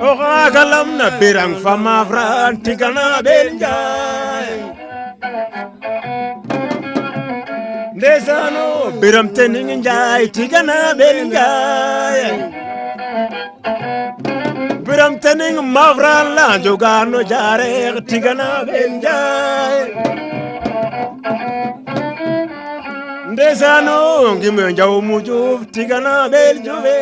Oka galam na birang fama fran tigana benjay. Desano biram tening jay tigana benjay. Biram tening mavran la jogano jare tigana benjay. Desano ngime jaw mujuf tigana beljuve.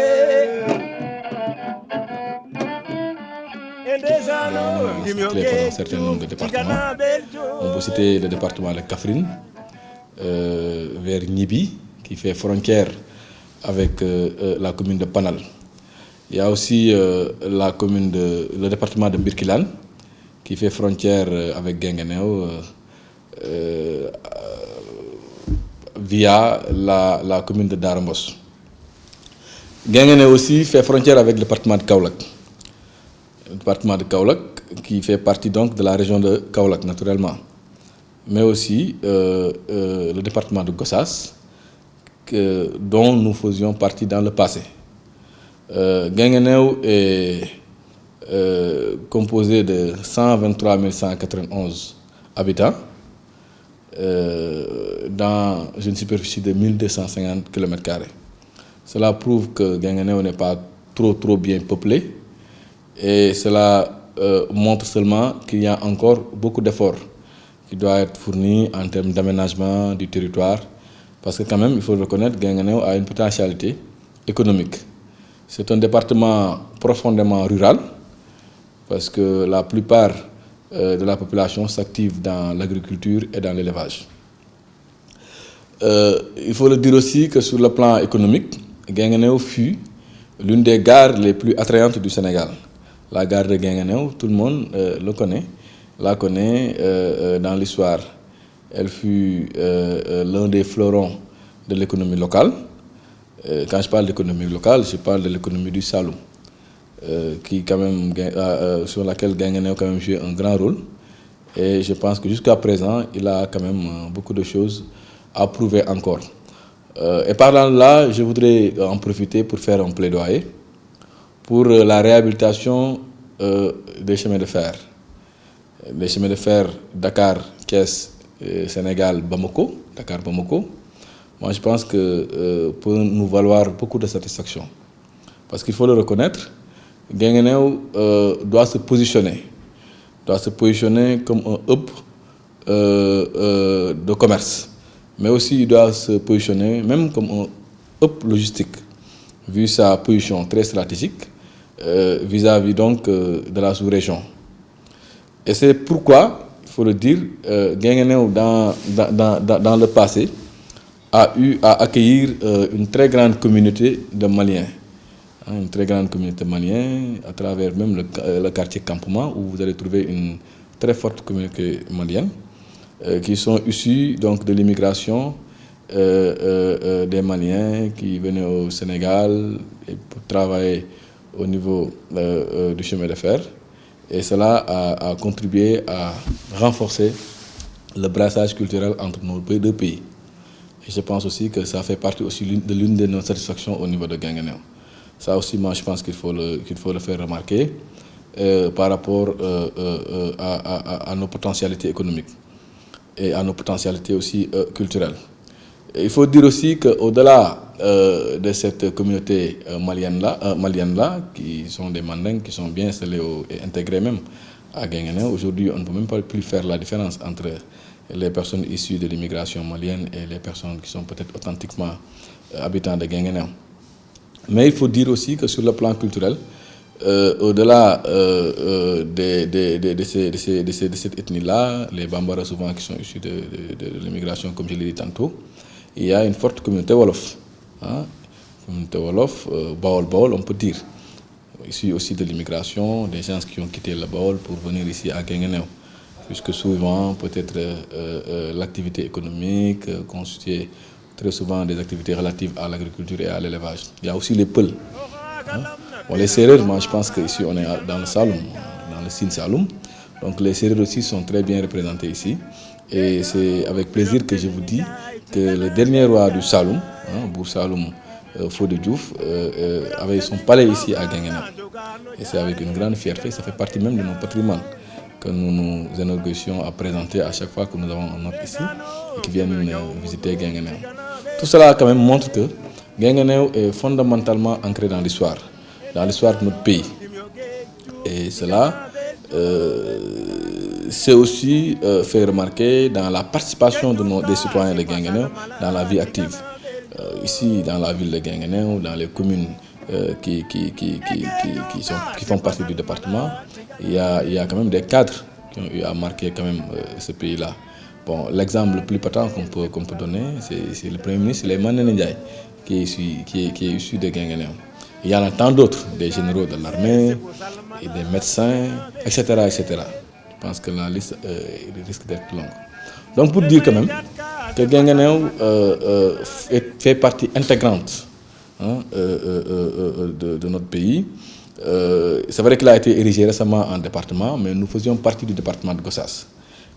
Clé pour un certain nombre de départements. On peut citer le département de Kaffrine, vers Nibi, qui fait frontière avec la commune de Panal. Il y a aussi le département de Birkilan, qui fait frontière avec Guinguinéo via la commune de Darambos. Guinguinéo aussi fait frontière avec le département de Kaolack. Le département de Kaolack qui fait partie donc de la région de Kaolack naturellement, mais aussi le département de Gossas dont nous faisions partie dans le passé. Guinguinéo est composé de 123 191 habitants dans une superficie de 1250 km². Cela prouve que Guinguinéo n'est pas trop bien peuplé. Et cela montre seulement qu'il y a encore beaucoup d'efforts qui doivent être fournis en termes d'aménagement du territoire. Parce que quand même, il faut le reconnaître, Guinguinéo a une potentialité économique. C'est un département profondément rural, parce que la plupart de la population s'active dans l'agriculture et dans l'élevage. Il faut le dire aussi que sur le plan économique, Guinguinéo fut l'une des gares les plus attrayantes du Sénégal. La gare de Guinguinéo, tout le monde la connaît dans l'histoire. Elle fut l'un des fleurons de l'économie locale. Quand je parle d'économie locale, je parle de l'économie du Saloum, sur laquelle Guinguinéo a quand même joué un grand rôle. Et je pense que jusqu'à présent, il a quand même beaucoup de choses à prouver encore. Et parlant de là, je voudrais en profiter pour faire un plaidoyer pour la réhabilitation des chemins de fer. Les chemins de fer Dakar, Thiès, Sénégal, Bamako, Dakar-Bamako, moi je pense que peut nous valoir beaucoup de satisfaction. Parce qu'il faut le reconnaître, Guinguinéo doit se positionner comme un hub de commerce, mais aussi il doit se positionner même comme un hub logistique, vu sa position très stratégique vis-à-vis donc de la sous-région. Et c'est pourquoi, il faut le dire, Guinguinéo dans le passé a eu à accueillir une très grande communauté de Maliens. Une très grande communauté malienne à travers même le quartier Campement, où vous allez trouver une très forte communauté malienne qui sont issus donc de l'immigration des Maliens qui venaient au Sénégal pour travailler au niveau du chemin de fer. Et cela a contribué à renforcer le brassage culturel entre nos deux pays. Et je pense aussi que ça fait partie aussi de l'une de nos satisfactions au niveau de Guinguinéo. Ça aussi, moi, je pense qu'il faut le faire remarquer par rapport à nos potentialités économiques et à nos potentialités aussi culturelles. Et il faut dire aussi qu'au-delà de cette communauté malienne-là, qui sont des Mandingues, qui sont bien installés et intégrés même à Guinguinéo, aujourd'hui, on ne peut même pas plus faire la différence entre les personnes issues de l'immigration malienne et les personnes qui sont peut-être authentiquement habitants de Guinguinéo. Mais il faut dire aussi que sur le plan culturel, au-delà de cette ethnie-là, les Bambara souvent qui sont issus de l'immigration, comme je l'ai dit tantôt, il y a une forte communauté Wolof. Communauté Wolof, Baol, on peut dire. Issus aussi de l'immigration, des gens qui ont quitté le Baol pour venir ici à Guinguinéo. Puisque souvent, peut-être l'activité économique constitue très souvent des activités relatives à l'agriculture et à l'élevage. Il y a aussi les Peuls. Bon, les Sérères, moi je pense qu'ici on est dans le Saloum, dans le Sine Saloum. Donc les Sérères aussi sont très bien représentés ici. Et c'est avec plaisir que je vous dis que le dernier roi du Saloum, Bour Saloum Fodé Diouf, avait son palais ici à Guinguinéo. Et c'est avec une grande fierté, ça fait partie même de nos patrimoines que nous nous énorgueillissons à présenter à chaque fois que nous avons un hôte ici et qui viennent visiter Guinguinéo. Tout cela quand même montre que Guinguinéo est fondamentalement ancré dans l'histoire de notre pays. Et cela c'est aussi fait remarquer dans la participation des citoyens de Guinguinéo dans la vie active. Ici, dans la ville de Guinguinéo, dans les communes qui font partie du département, il y a quand même des cadres qui ont eu à marquer quand même ce pays-là. Bon, l'exemple le plus patent qu'on peut donner, c'est le Premier ministre Souleymane Ndéné Ndiaye, qui est issu de Guinguinéo. Il y en a tant d'autres, des généraux de l'armée, et des médecins, etc., etc. Je pense que la liste risque d'être longue. Donc pour dire quand même que Guinguinéo fait partie intégrante de notre pays. C'est vrai qu'il a été érigé récemment en département, mais nous faisions partie du département de Gossas.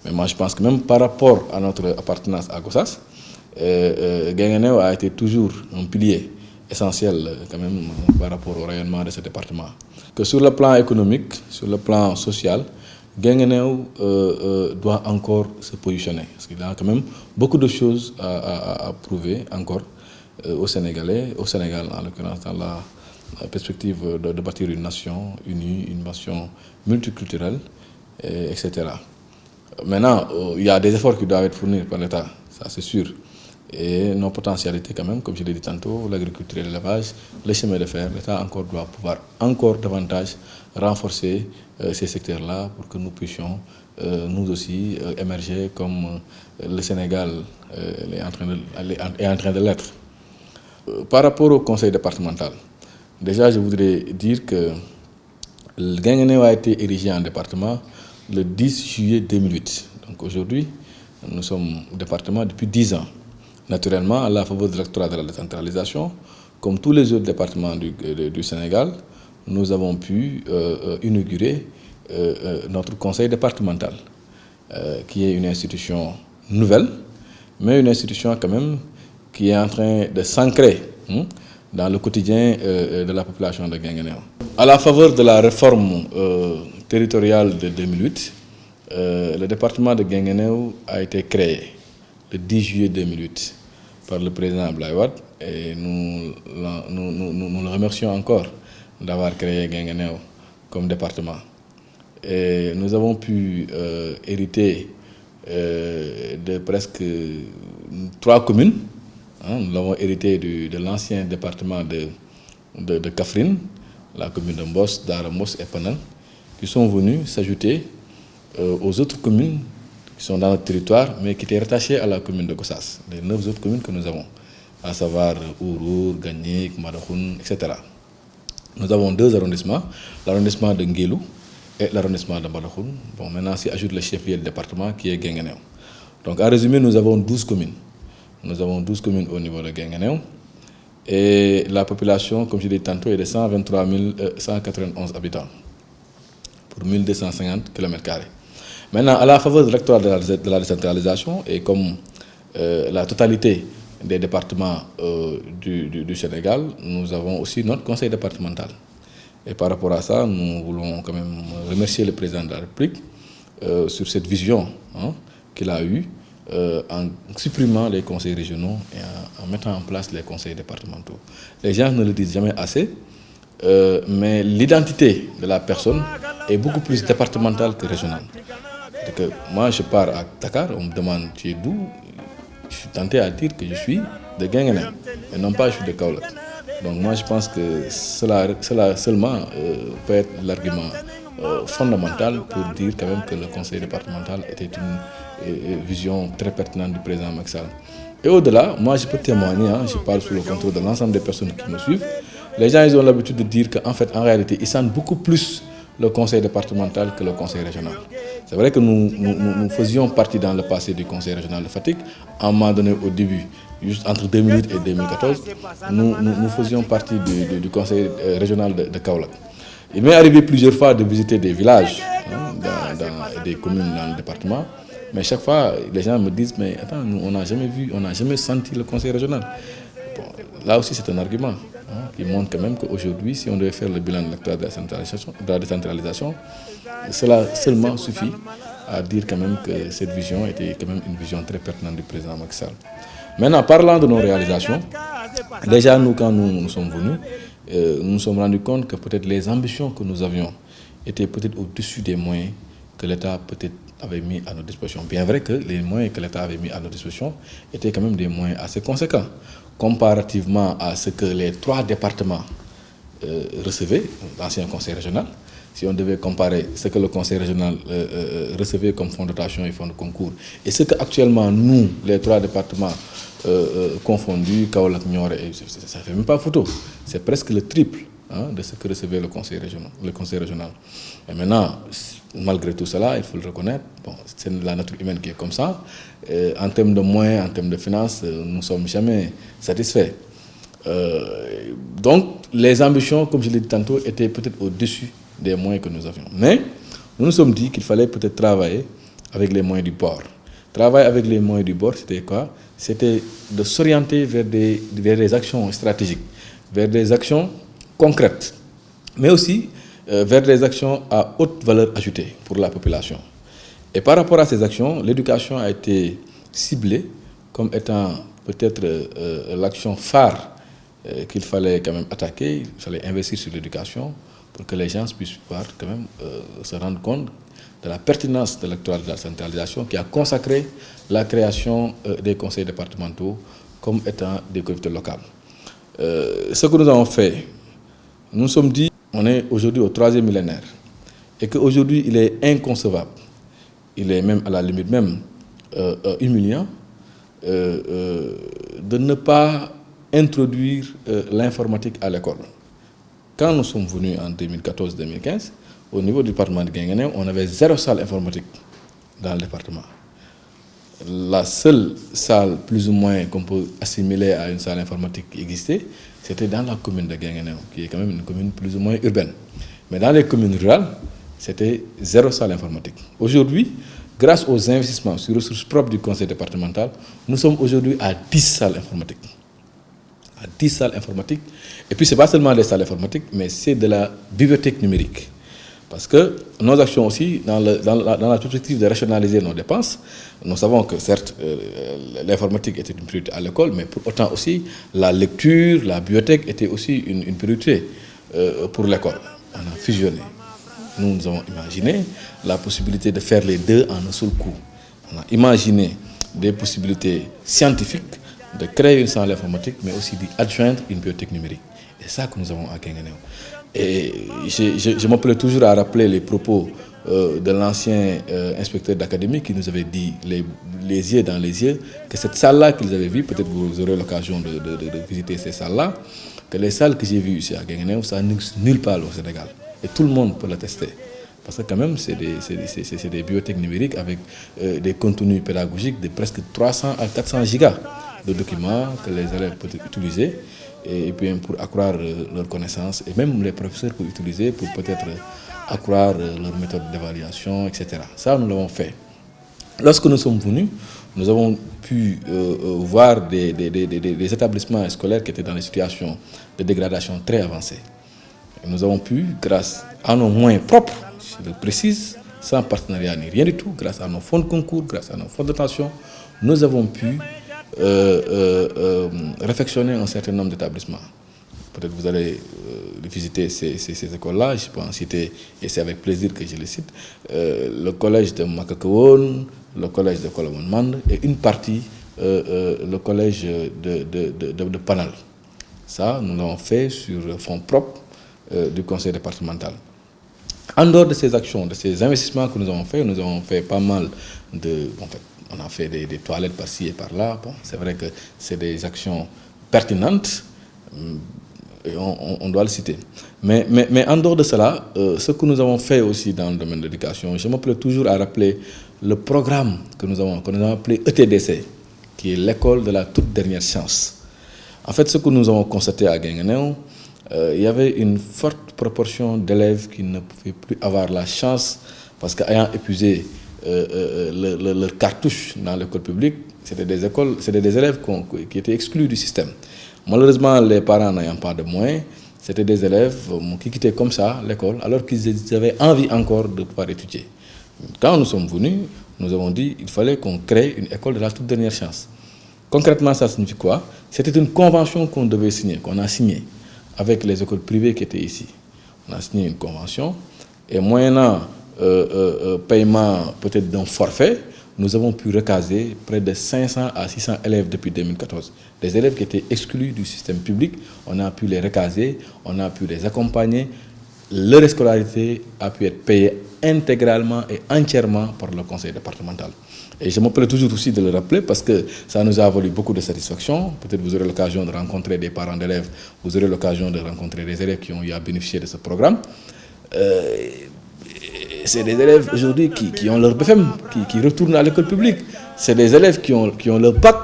Mais moi je pense que même par rapport à notre appartenance à Gossas, Guinguinéo a été toujours un pilier essentiel quand même par rapport au rayonnement de ce département. Que sur le plan économique, sur le plan social, Guinguinéo doit encore se positionner. Parce qu'il y a quand même beaucoup de choses à prouver encore aux Sénégalais, au Sénégal en l'occurrence, dans la perspective de bâtir une nation unie, une nation multiculturelle, etc. Maintenant, il y a des efforts qui doivent être fournis par l'État, ça c'est sûr. Et nos potentialités quand même, comme je l'ai dit tantôt, l'agriculture et l'élevage, le chemin de fer, l'État doit pouvoir encore davantage renforcer ces secteurs-là pour que nous puissions nous aussi émerger comme le Sénégal est en train de l'être. Par rapport au conseil départemental, déjà je voudrais dire que le Guinguinéo a été érigé en département le 10 juillet 2008. Donc aujourd'hui, nous sommes au département depuis 10 ans. Naturellement, à la faveur de l'acte de la décentralisation, comme tous les autres départements du Sénégal, nous avons pu inaugurer notre conseil départemental, qui est une institution nouvelle, mais une institution quand même qui est en train de s'ancrer dans le quotidien de la population de Guinguinéo. À la faveur de la réforme territoriale de 2008, le département de Guinguinéo a été créé le 10 juillet 2008 par le président Abdoulaye Wade et nous le remercions encore d'avoir créé Guinguinéo comme département. Et nous avons pu hériter de presque 3 communes. Nous l'avons hérité de l'ancien département de Kaffrine, la commune de Mboss, Dara Mboss et Panel, qui sont venus s'ajouter aux autres communes qui sont dans notre territoire, mais qui étaient rattachées à la commune de Gossas, les 9 autres communes que nous avons, à savoir Ourour, Gagnik, Marahoun, etc. Nous avons 2 arrondissements, l'arrondissement de Nguélou et l'arrondissement de Marahoun. Bon, maintenant, s'y ajoute le chef-lieu du département qui est Guinguinéo. Donc, en résumé, nous avons 12 communes. Nous avons 12 communes au niveau de Guinguinéo. Et la population, comme je l'ai dit tantôt, est de 123 191 habitants pour 1250 km². Maintenant, à la faveur de l'acte de la décentralisation, et comme la totalité des départements du Sénégal, nous avons aussi notre conseil départemental. Et par rapport à ça, nous voulons quand même remercier le président de la République sur cette vision qu'il a eue en supprimant les conseils régionaux et en mettant en place les conseils départementaux. Les gens ne le disent jamais assez, mais l'identité de la personne est beaucoup plus départementale que régionale. Que moi, je pars à Dakar, on me demande tu es d'où? Je suis tenté à dire que je suis de Guinguinéo, et non pas je suis de Kaolack. Donc moi, je pense que cela seulement peut être l'argument fondamental pour dire quand même que le conseil départemental était une vision très pertinente du président Macky Sall. Et au-delà, moi, je peux témoigner, je parle sous le contrôle de l'ensemble des personnes qui me suivent. Les gens, ils ont l'habitude de dire qu'en fait, en réalité, ils sentent beaucoup plus le conseil départemental que le conseil régional. C'est vrai que nous faisions partie dans le passé du conseil régional de Fatick. À un moment donné, au début, juste entre 2008 et 2014, nous faisions partie du conseil régional de Kaolack. Il m'est arrivé plusieurs fois de visiter des villages, dans des communes dans le département. Mais chaque fois, les gens me disent, mais attends, nous, on n'a jamais vu, on n'a jamais senti le conseil régional. Bon, là aussi, c'est un argument. hein, qui montre quand même qu'aujourd'hui, si on devait faire le bilan de la décentralisation, cela seulement suffit à dire quand même que cette vision était quand même une vision très pertinente du président Macky Sall. Maintenant, parlant de nos réalisations, déjà nous, quand nous sommes venus, nous nous sommes rendus compte que peut-être les ambitions que nous avions étaient peut-être au-dessus des moyens que l'État peut-être avait mis à notre disposition. Bien vrai que les moyens que l'État avait mis à notre disposition étaient quand même des moyens assez conséquents, comparativement à ce que les 3 départements recevaient, l'ancien conseil régional. Si on devait comparer ce que le conseil régional recevait comme fonds de dotation et fonds de concours, et ce qu'actuellement nous, les 3 départements confondus, Kaolack, Nioro, ça ne fait même pas photo. C'est presque le triple, hein, de ce que recevait le conseil régional. Et maintenant, malgré tout cela, il faut le reconnaître, bon, c'est la nature humaine qui est comme ça. En termes de moyens, en termes de finances, nous ne sommes jamais satisfaits. Donc, les ambitions, comme je l'ai dit tantôt, étaient peut-être au-dessus des moyens que nous avions. Mais nous nous sommes dit qu'il fallait peut-être travailler avec les moyens du bord. Travailler avec les moyens du bord, c'était quoi? C'était de s'orienter vers des actions stratégiques, vers des actions concrètes, mais aussi vers des actions à haute valeur ajoutée pour la population. Et par rapport à ces actions, l'éducation a été ciblée comme étant peut-être l'action phare qu'il fallait quand même attaquer. Il fallait investir sur l'éducation pour que les gens puissent pouvoir quand même se rendre compte de la pertinence de l'actuelle de la centralisation qui a consacré la création des conseils départementaux comme étant des collectivités locales. Ce que nous avons fait, nous nous sommes dit, on est aujourd'hui au 3e millénaire et qu'aujourd'hui il est inconcevable, il est même à la limite même humiliant de ne pas introduire l'informatique à l'école. Quand nous sommes venus en 2014-2015, au niveau du département de Guinguinéo, on avait 0 salle informatique dans le département. La seule salle plus ou moins qu'on peut assimiler à une salle informatique qui existait, c'était dans la commune de Guinguinéo, qui est quand même une commune plus ou moins urbaine. Mais dans les communes rurales, c'était 0 salle informatique. Aujourd'hui, grâce aux investissements sur ressources propres du conseil départemental, nous sommes aujourd'hui à 10 salles informatiques. À 10 salles informatiques. Et puis, ce n'est pas seulement des salles informatiques, mais c'est de la bibliothèque numérique. Parce que nos actions aussi, dans la perspective de rationaliser nos dépenses, nous savons que certes, l'informatique était une priorité à l'école, mais pour autant aussi, la lecture, la bibliothèque était aussi une priorité pour l'école. On a fusionné. Nous avons imaginé la possibilité de faire les deux en un seul coup. On a imaginé des possibilités scientifiques de créer une salle informatique, mais aussi d'y adjoindre une bibliothèque numérique. Et c'est ça que nous avons à Guinguinéo. Et je m'appelais toujours à rappeler les propos de l'ancien inspecteur d'académie qui nous avait dit, les yeux dans les yeux, que cette salle-là qu'ils avaient vue, peut-être vous aurez l'occasion de visiter ces salles-là, que les salles que j'ai vues ici à Guinguinéo, ça n'existe nulle part au Sénégal. Et tout le monde peut l'attester. Parce que quand même, c'est des bibliothèques numériques avec des contenus pédagogiques de presque 300 à 400 gigas de documents que les élèves peuvent utiliser et puis pour accroître leurs connaissances, et même les professeurs peuvent utiliser pour peut-être accroître leur méthode d'évaluation, etc. Ça, nous l'avons fait. Lorsque nous sommes venus, nous avons pu voir des établissements scolaires qui étaient dans des situations de dégradation très avancées. Et nous avons pu, grâce à nos moyens propres, je le précise, sans partenariat ni rien du tout, grâce à nos fonds de concours, grâce à nos fonds de dotation, nous avons pu réfectionner un certain nombre d'établissements. Peut-être vous allez visiter ces écoles-là, je peux en citer, et c'est avec plaisir que je les cite, le collège de Makakawon, le collège de Kolomonmand et une partie, le collège de Panal. Ça, nous l'avons fait sur fonds propres du conseil départemental. En dehors de ces actions, de ces investissements que nous avons fait pas mal de... En fait, on a fait des toilettes par-ci et par-là. Bon, c'est vrai que c'est des actions pertinentes, et on doit le citer. Mais en dehors de cela, ce que nous avons fait aussi dans le domaine de l'éducation, je m'appelle toujours à rappeler le programme que nous avons appelé ETDC, qui est l'école de la toute dernière chance. En fait, ce que nous avons constaté à Guinguinéo, il y avait une forte proportion d'élèves qui ne pouvaient plus avoir la chance, parce qu'ayant épuisé leur cartouche dans l'école publique, c'était des élèves qui étaient exclus du système. Malheureusement, les parents n'ayant pas de moyens, c'était des élèves qui quittaient comme ça l'école alors qu'ils avaient envie encore de pouvoir étudier. Quand nous sommes venus, nous avons dit qu'il fallait qu'on crée une école de la toute dernière chance. Concrètement, ça signifie quoi? C'était une convention qu'on devait signer, qu'on a signée avec les écoles privées qui étaient ici. On a signé une convention et moyennant paiement peut-être d'un forfait, nous avons pu recaser près de 500 à 600 élèves depuis 2014. Des élèves qui étaient exclus du système public, on a pu les recaser, on a pu les accompagner. Leur scolarité a pu être payée intégralement et entièrement par le conseil départemental. Et je me plais toujours aussi de le rappeler parce que ça nous a valu beaucoup de satisfaction. Peut-être vous aurez l'occasion de rencontrer des parents d'élèves, vous aurez l'occasion de rencontrer des élèves qui ont eu à bénéficier de ce programme. C'est des élèves aujourd'hui qui ont leur BFM, qui retournent à l'école publique. C'est des élèves qui ont leur bac,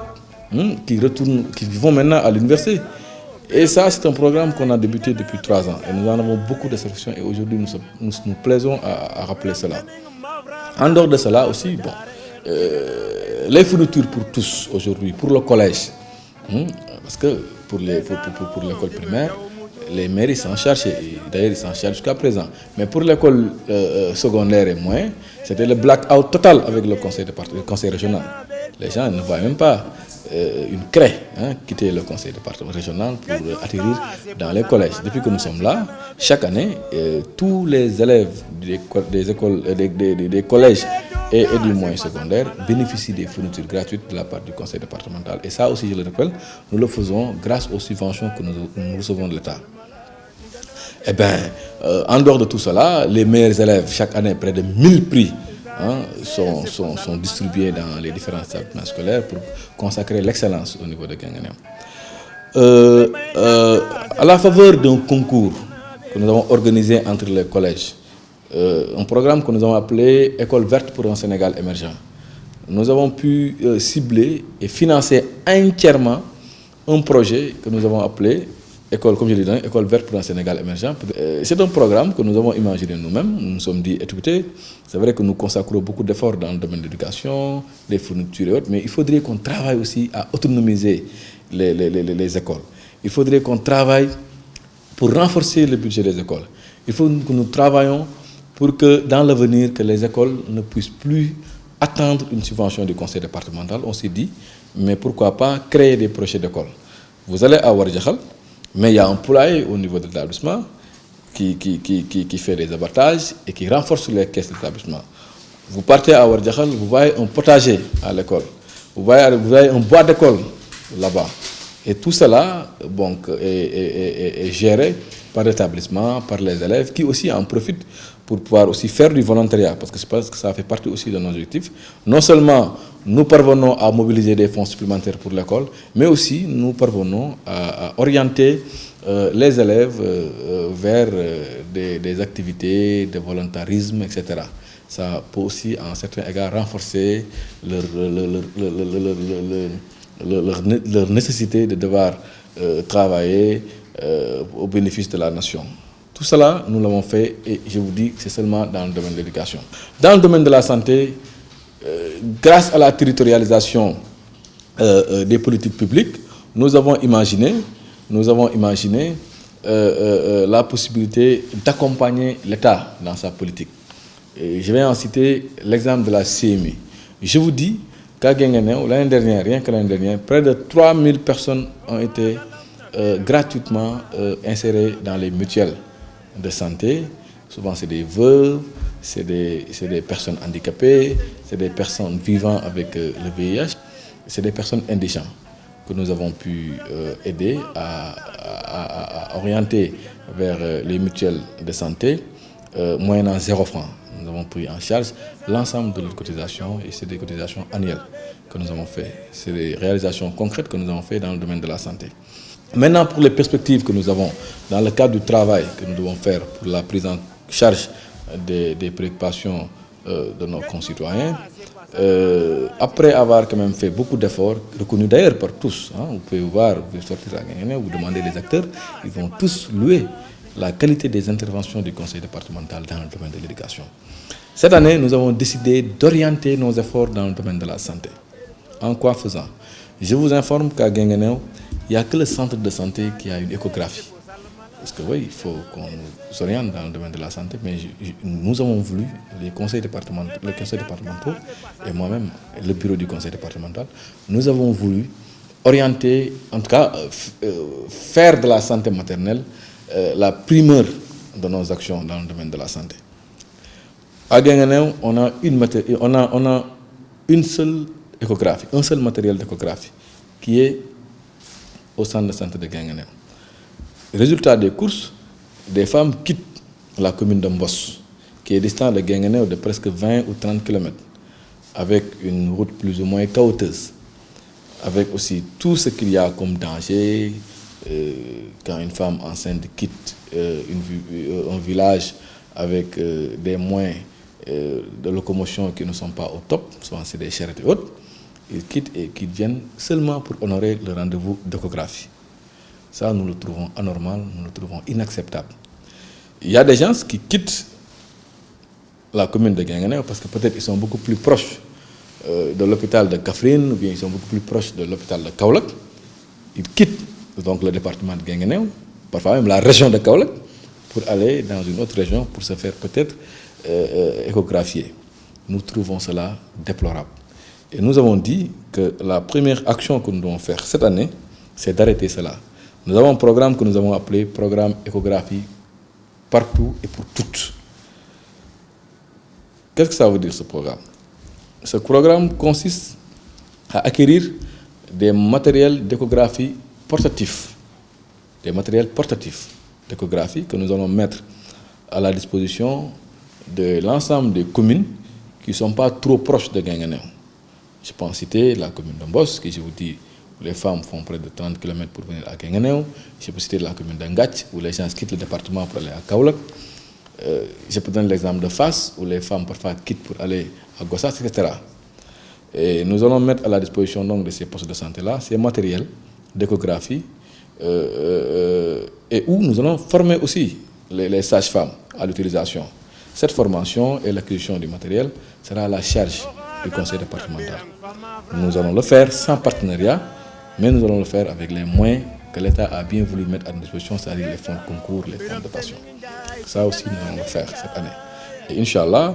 qui vont maintenant à l'université. Et ça, c'est un programme qu'on a débuté depuis 3 ans. Et nous en avons beaucoup de satisfaction et aujourd'hui, nous plaisons à rappeler cela. En dehors de cela aussi, bon, les fournitures pour tous aujourd'hui, pour le collège, parce que pour l'école primaire, les mairies s'en chargent, et d'ailleurs ils s'en chargent jusqu'à présent. Mais pour l'école secondaire et moyenne, c'était le blackout total avec le conseil régional. Les gens ne voient même pas une craie quitter le conseil régional pour atterrir dans les collèges. Depuis que nous sommes là, chaque année, tous les élèves des collèges et du moyen secondaire bénéficient des fournitures gratuites de la part du conseil départemental. Et ça aussi, je le rappelle, nous le faisons grâce aux subventions que nous recevons de l'État. Eh bien, en dehors de tout cela, les meilleurs élèves, chaque année, près de 1000 prix sont distribués dans les différents établissements scolaires pour consacrer l'excellence au niveau de Guinguinéo. À la faveur d'un concours que nous avons organisé entre les collèges, un programme que nous avons appelé École verte pour un Sénégal émergent, nous avons pu cibler et financer entièrement un projet que nous avons appelé École, comme je l'ai dit, École verte pour un Sénégal émergent. C'est un programme que nous avons imaginé nous-mêmes. Nous nous sommes dit, écoutez, c'est vrai que nous consacrons beaucoup d'efforts dans le domaine de l'éducation, des fournitures et autres, mais il faudrait qu'on travaille aussi à autonomiser les écoles. Il faudrait qu'on travaille pour renforcer le budget des écoles. Il faut que nous travaillions pour que dans l'avenir, que les écoles ne puissent plus attendre une subvention du conseil départemental. On s'est dit, mais pourquoi pas créer des projets d'école. Vous allez à Ouardiakhal, mais il y a un poulailler au niveau de l'établissement qui fait des abattages et qui renforce les caisses de l'établissement. Vous partez à Ouardiakhal, vous voyez un potager à l'école. Vous voyez un bois d'école là-bas. Et tout cela donc, est géré par l'établissement, par les élèves qui aussi en profitent pour pouvoir aussi faire du volontariat, parce que je pense que ça fait partie aussi de nos objectifs. Non seulement nous parvenons à mobiliser des fonds supplémentaires pour l'école, mais aussi nous parvenons à orienter les élèves vers des activités de volontarisme, etc. Ça peut aussi, en certains égards, renforcer leur nécessité de devoir travailler au bénéfice de la nation. Tout cela, nous l'avons fait et je vous dis, c'est seulement dans le domaine de l'éducation. Dans le domaine de la santé, grâce à la territorialisation des politiques publiques, nous avons imaginé la possibilité d'accompagner l'État dans sa politique. Et je vais en citer l'exemple de la CMU. Je vous dis qu'à Guinguinéo, l'année dernière, rien que l'année dernière, près de 3000 personnes ont été gratuitement insérées dans les mutuelles de santé. Souvent, c'est des veuves, c'est des personnes handicapées, c'est des personnes vivant avec le VIH, c'est des personnes indigentes que nous avons pu aider à orienter vers les mutuelles de santé, moyennant 0 franc. Nous avons pris en charge l'ensemble de leurs cotisations et c'est des cotisations annuelles que nous avons fait. C'est des réalisations concrètes que nous avons fait dans le domaine de la santé. Maintenant, pour les perspectives que nous avons dans le cadre du travail que nous devons faire pour la prise en charge des préoccupations de nos concitoyens, après avoir quand même fait beaucoup d'efforts, reconnus d'ailleurs par tous, vous pouvez voir, vous pouvez sortir à Guinguinéo, vous demandez les acteurs, ils vont tous louer la qualité des interventions du conseil départemental dans le domaine de l'éducation. Cette année, nous avons décidé d'orienter nos efforts dans le domaine de la santé. En quoi faisant? Je vous informe qu'à Guinguinéo, il n'y a que le centre de santé qui a une échographie. Parce que oui, il faut qu'on s'oriente dans le domaine de la santé, mais nous avons voulu, les conseils départementaux et moi-même, le bureau du conseil départemental, nous avons voulu orienter, en tout cas faire de la santé maternelle la primeur de nos actions dans le domaine de la santé. À Guinguinéo, on a une seule échographie, un seul matériel d'échographie qui est au centre de santé de Guinguinéo. Résultat des courses, des femmes quittent la commune de Mbos, qui est distante de Guinguinéo de presque 20 ou 30 km, avec une route plus ou moins chaotique, avec aussi tout ce qu'il y a comme danger quand une femme enceinte quitte un village avec des moyens de locomotion qui ne sont pas au top, souvent c'est des charrettes et autres, ils quittent et qu'ils viennent seulement pour honorer le rendez-vous d'échographie. Ça, nous le trouvons anormal, nous le trouvons inacceptable. Il y a des gens qui quittent la commune de Guinguinéo parce que peut-être ils sont beaucoup plus proches de l'hôpital de Kaffrine ou bien ils sont beaucoup plus proches de l'hôpital de Kaolack. Ils quittent donc le département de Guinguinéo, parfois même la région de Kaolack, pour aller dans une autre région pour se faire peut-être échographier. Nous trouvons cela déplorable. Et nous avons dit que la première action que nous devons faire cette année, c'est d'arrêter cela. Nous avons un programme que nous avons appelé programme échographie partout et pour toutes. Qu'est-ce que ça veut dire ce programme? Ce programme consiste à acquérir des matériels d'échographie portatifs, des matériels portatifs d'échographie que nous allons mettre à la disposition de l'ensemble des communes qui ne sont pas trop proches de Guinguinéo. Je peux en citer la commune de Mbos, qui je vous dis, où les femmes font près de 30 km pour venir à Guinguinéo. Je peux citer la commune d'Angatch, où les gens quittent le département pour aller à Kaolack. Je peux donner l'exemple de Fass, où les femmes parfois quittent pour aller à Gossas, etc. Et nous allons mettre à la disposition donc, de ces postes de santé-là, ces matériels d'échographie, et où nous allons former aussi les sages-femmes à l'utilisation. Cette formation et l'acquisition du matériel sera à la charge du conseil départemental. Nous allons le faire sans partenariat, mais nous allons le faire avec les moyens que l'État a bien voulu mettre à disposition, c'est-à-dire les fonds de concours, les fonds de dotation. Ça aussi, nous allons le faire cette année. Et Inch'Allah,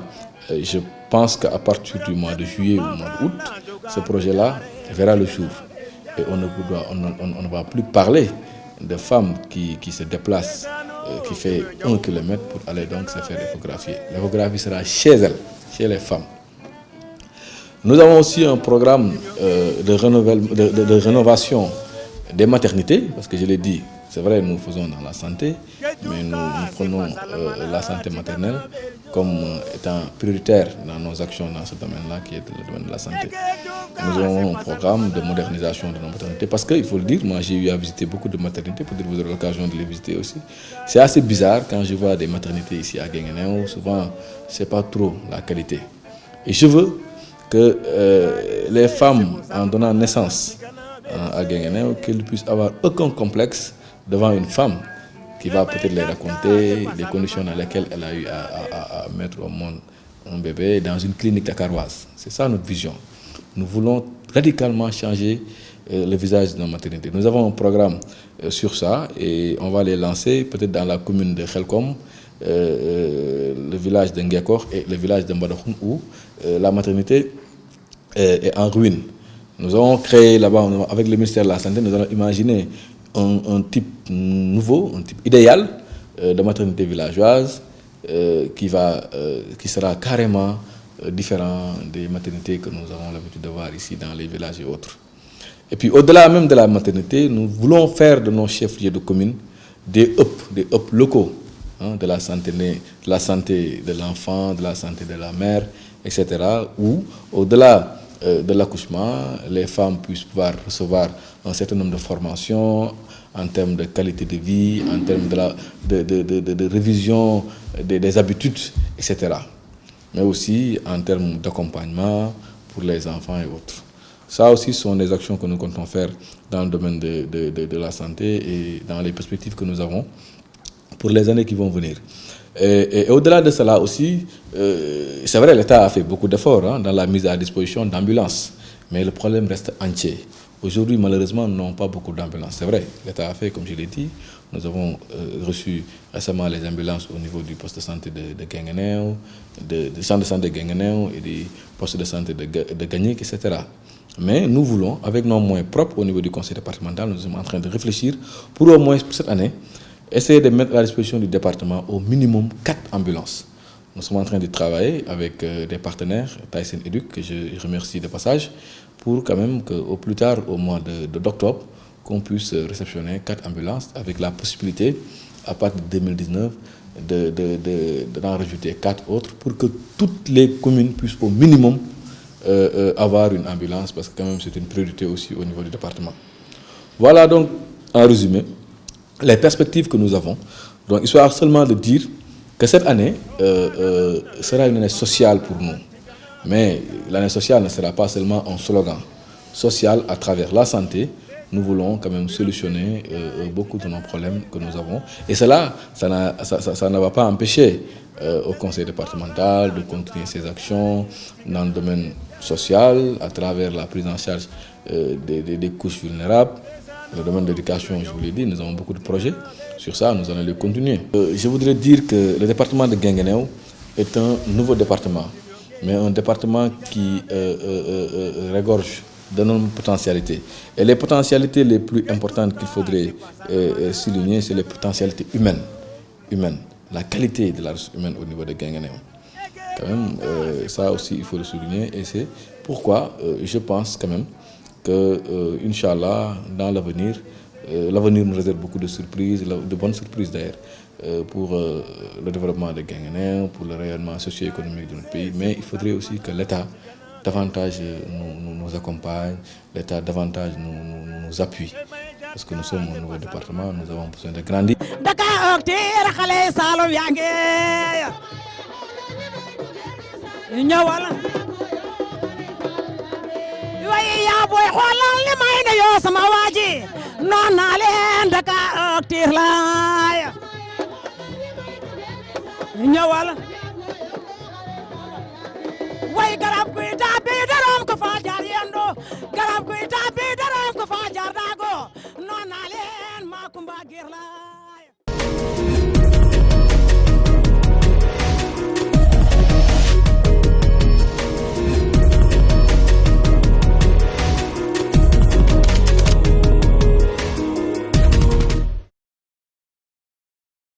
je pense qu'à partir du mois de juillet ou du mois d'août, ce projet-là verra le jour. Et on ne va plus parler de femmes qui se déplacent, qui fait 1 km pour aller donc se faire échographier. L'échographie sera chez elles, chez les femmes. Nous avons aussi un programme de rénovation des maternités, parce que je l'ai dit, c'est vrai, nous faisons dans la santé, mais nous prenons la santé maternelle comme étant prioritaire dans nos actions dans ce domaine-là, qui est le domaine de la santé. Nous avons un programme de modernisation de nos maternités, parce qu'il faut le dire, moi j'ai eu à visiter beaucoup de maternités, peut-être vous aurez l'occasion de les visiter aussi. C'est assez bizarre quand je vois des maternités ici à Guinguinéo, souvent c'est pas trop la qualité. Et je veux que les femmes, en donnant naissance à Guinguinéo, qu'elles puissent avoir aucun complexe devant une femme qui va peut-être les raconter les conditions dans lesquelles elle a eu à mettre au monde un bébé dans une clinique dakaroise. C'est ça notre vision. Nous voulons radicalement changer le visage de nos maternités. Nous avons un programme sur ça et on va les lancer peut-être dans la commune de Khelkom, le village de Ngekor et le village de Mbadakhoun où la maternité est en ruine. Nous avons créé là-bas, avec le ministère de la Santé, nous allons imaginer un type nouveau, un type idéal de maternité villageoise qui sera carrément différent des maternités que nous avons l'habitude de voir ici dans les villages et autres. Et puis au-delà même de la maternité, nous voulons faire de nos chefs-lieux de communes des hubs locaux de la santé de l'enfant, de la santé de la mère, etc. où au-delà de l'accouchement, les femmes puissent pouvoir recevoir un certain nombre de formations en termes de qualité de vie, en termes de révision des habitudes, etc. Mais aussi en termes d'accompagnement pour les enfants et autres. Ça aussi sont des actions que nous comptons faire dans le domaine de la santé et dans les perspectives que nous avons pour les années qui vont venir. Et au-delà de cela aussi, c'est vrai, l'État a fait beaucoup d'efforts dans la mise à disposition d'ambulances, mais le problème reste entier. Aujourd'hui, malheureusement, nous n'avons pas beaucoup d'ambulances. C'est vrai, l'État a fait, comme je l'ai dit, nous avons reçu récemment les ambulances au niveau du poste de santé de Guinguinéo, du centre de santé de Guinguinéo et du poste de santé de Gagnic, etc. Mais nous voulons, avec nos moyens propres au niveau du conseil départemental, nous sommes en train de réfléchir pour au moins pour cette année, essayer de mettre à la disposition du département au minimum 4 ambulances. Nous sommes en train de travailler avec des partenaires, Tyson Educ, que je remercie de passage, pour quand même qu'au plus tard, au mois d'octobre, qu'on puisse réceptionner 4 ambulances avec la possibilité, à partir de 2019, d'en rajouter 4 autres pour que toutes les communes puissent au minimum avoir une ambulance, parce que quand même c'est une priorité aussi au niveau du département. Voilà donc, en résumé, les perspectives que nous avons. Donc, histoire seulement de dire que cette année sera une année sociale pour nous. Mais l'année sociale ne sera pas seulement un slogan. Social à travers la santé, nous voulons quand même solutionner beaucoup de nos problèmes que nous avons. Et cela, ça ne va pas empêcher au conseil départemental de continuer ses actions dans le domaine social, à travers la prise en charge des couches vulnérables. Le domaine de l'éducation, je vous l'ai dit, nous avons beaucoup de projets. Sur ça, nous allons les continuer. Je voudrais dire que le département de Guinguinéo est un nouveau département, mais un département qui regorge d'énormes potentialités. Et les potentialités les plus importantes qu'il faudrait souligner, c'est les potentialités humaines. La qualité de la ressource humaine au niveau de Guinguinéo. Quand même, ça aussi, il faut le souligner. Et c'est pourquoi je pense quand même que, Inch'Allah, dans l'avenir, l'avenir nous réserve beaucoup de surprises, de bonnes surprises d'ailleurs, pour le développement de Guinguinéo, pour le rayonnement socio-économique de notre pays. Mais il faudrait aussi que l'État davantage nous accompagne, l'État davantage nous appuie. Parce que nous sommes un nouveau département, nous avons besoin de grandir. Way